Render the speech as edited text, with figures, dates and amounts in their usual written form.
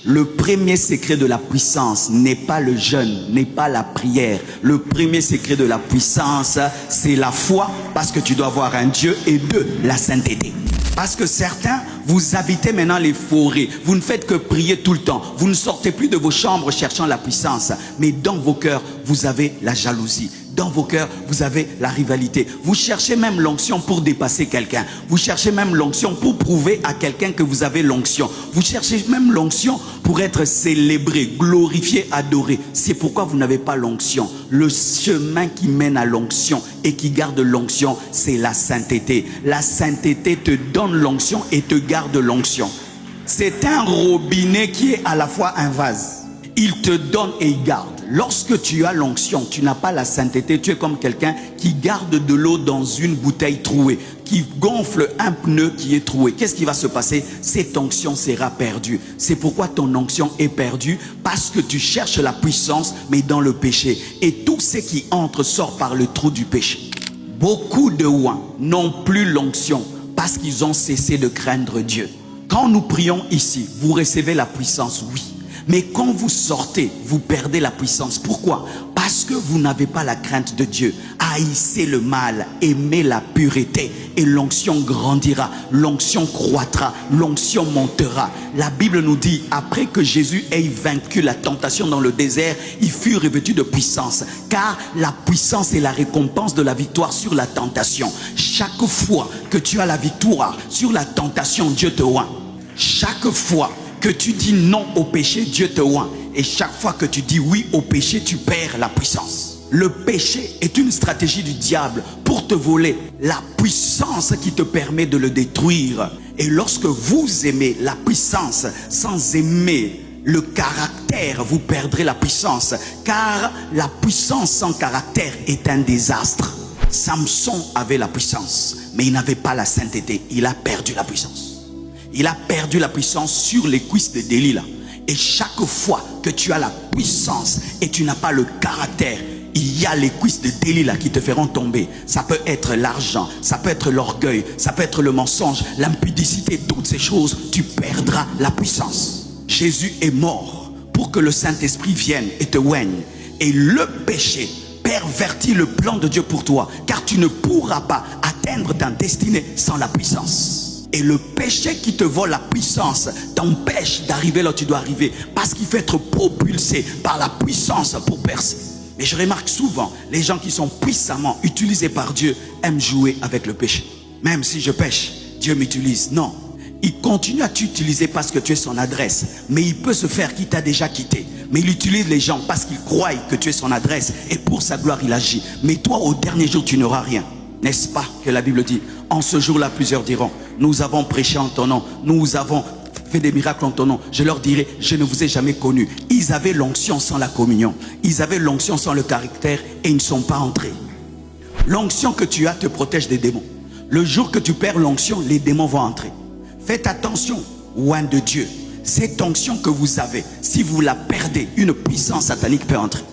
Le premier secret de la puissance n'est pas le jeûne, n'est pas la prière. Le premier secret de la puissance, c'est la foi, parce que tu dois avoir un Dieu, et deux, la sainteté. Parce que certains, vous habitez maintenant les forêts, vous ne faites que prier tout le temps, vous ne sortez plus de vos chambres cherchant la puissance, mais dans vos cœurs, vous avez la jalousie. Dans vos cœurs, vous avez la rivalité. Vous cherchez même l'onction pour dépasser quelqu'un. Vous cherchez même l'onction pour prouver à quelqu'un que vous avez l'onction. Vous cherchez même l'onction pour être célébré, glorifié, adoré. C'est pourquoi vous n'avez pas l'onction. Le chemin qui mène à l'onction et qui garde l'onction, c'est la sainteté. La sainteté te donne l'onction et te garde l'onction. C'est un robinet qui est à la fois un vase. Il te donne et il garde. Lorsque tu as l'onction, tu n'as pas la sainteté, tu es comme quelqu'un qui garde de l'eau dans une bouteille trouée, qui gonfle un pneu qui est troué. Qu'est-ce qui va se passer? Cette onction sera perdue. C'est pourquoi ton onction est perdue, parce que tu cherches la puissance, mais dans le péché. Et tout ce qui entre sort par le trou du péché. Beaucoup de ouins n'ont plus l'onction parce qu'ils ont cessé de craindre Dieu. Quand nous prions ici, vous recevez la puissance, oui. Mais quand vous sortez, vous perdez la puissance. Pourquoi? Parce que vous n'avez pas la crainte de Dieu. Haïssez le mal, aimez la pureté et l'onction grandira, l'onction croîtra, l'onction montera. La Bible nous dit, après que Jésus ait vaincu la tentation dans le désert, il fut revêtu de puissance. Car la puissance est la récompense de la victoire sur la tentation. Chaque fois que tu as la victoire sur la tentation, Dieu te oint. Chaque fois que tu dis non au péché, Dieu te oint. Et chaque fois que tu dis oui au péché, tu perds la puissance. Le péché est une stratégie du diable pour te voler la puissance qui te permet de le détruire. Et lorsque vous aimez la puissance sans aimer le caractère, vous perdrez la puissance. Car la puissance sans caractère est un désastre. Samson avait la puissance, mais il n'avait pas la sainteté. Il a perdu la puissance. Il a perdu la puissance sur les cuisses de Delilah. Et chaque fois que tu as la puissance et tu n'as pas le caractère, il y a les cuisses de Delilah qui te feront tomber. Ça peut être l'argent, ça peut être l'orgueil, ça peut être le mensonge, l'impudicité, toutes ces choses, tu perdras la puissance. Jésus est mort pour que le Saint-Esprit vienne et te oigne. Et le péché pervertit le plan de Dieu pour toi, car tu ne pourras pas atteindre ta destinée sans la puissance. Et le péché qui te vole la puissance t'empêche d'arriver là où tu dois arriver, parce qu'il faut être propulsé par la puissance pour percer. Mais je remarque souvent, les gens qui sont puissamment utilisés par Dieu aiment jouer avec le péché. Même si je pêche, Dieu m'utilise. Non, il continue à t'utiliser parce que tu es son adresse. Mais il peut se faire qu'il t'a déjà quitté. Mais il utilise les gens parce qu'il croit que tu es son adresse. Et pour sa gloire, il agit. Mais toi, au dernier jour, tu n'auras rien. N'est-ce pas que la Bible dit? En ce jour-là, plusieurs diront, nous avons prêché en ton nom, nous avons fait des miracles en ton nom. Je leur dirai, je ne vous ai jamais connu. Ils avaient l'onction sans la communion. Ils avaient l'onction sans le caractère et ils ne sont pas entrés. L'onction que tu as te protège des démons. Le jour que tu perds l'onction, les démons vont entrer. Faites attention, oint de Dieu. Cette onction que vous avez, si vous la perdez, une puissance satanique peut entrer.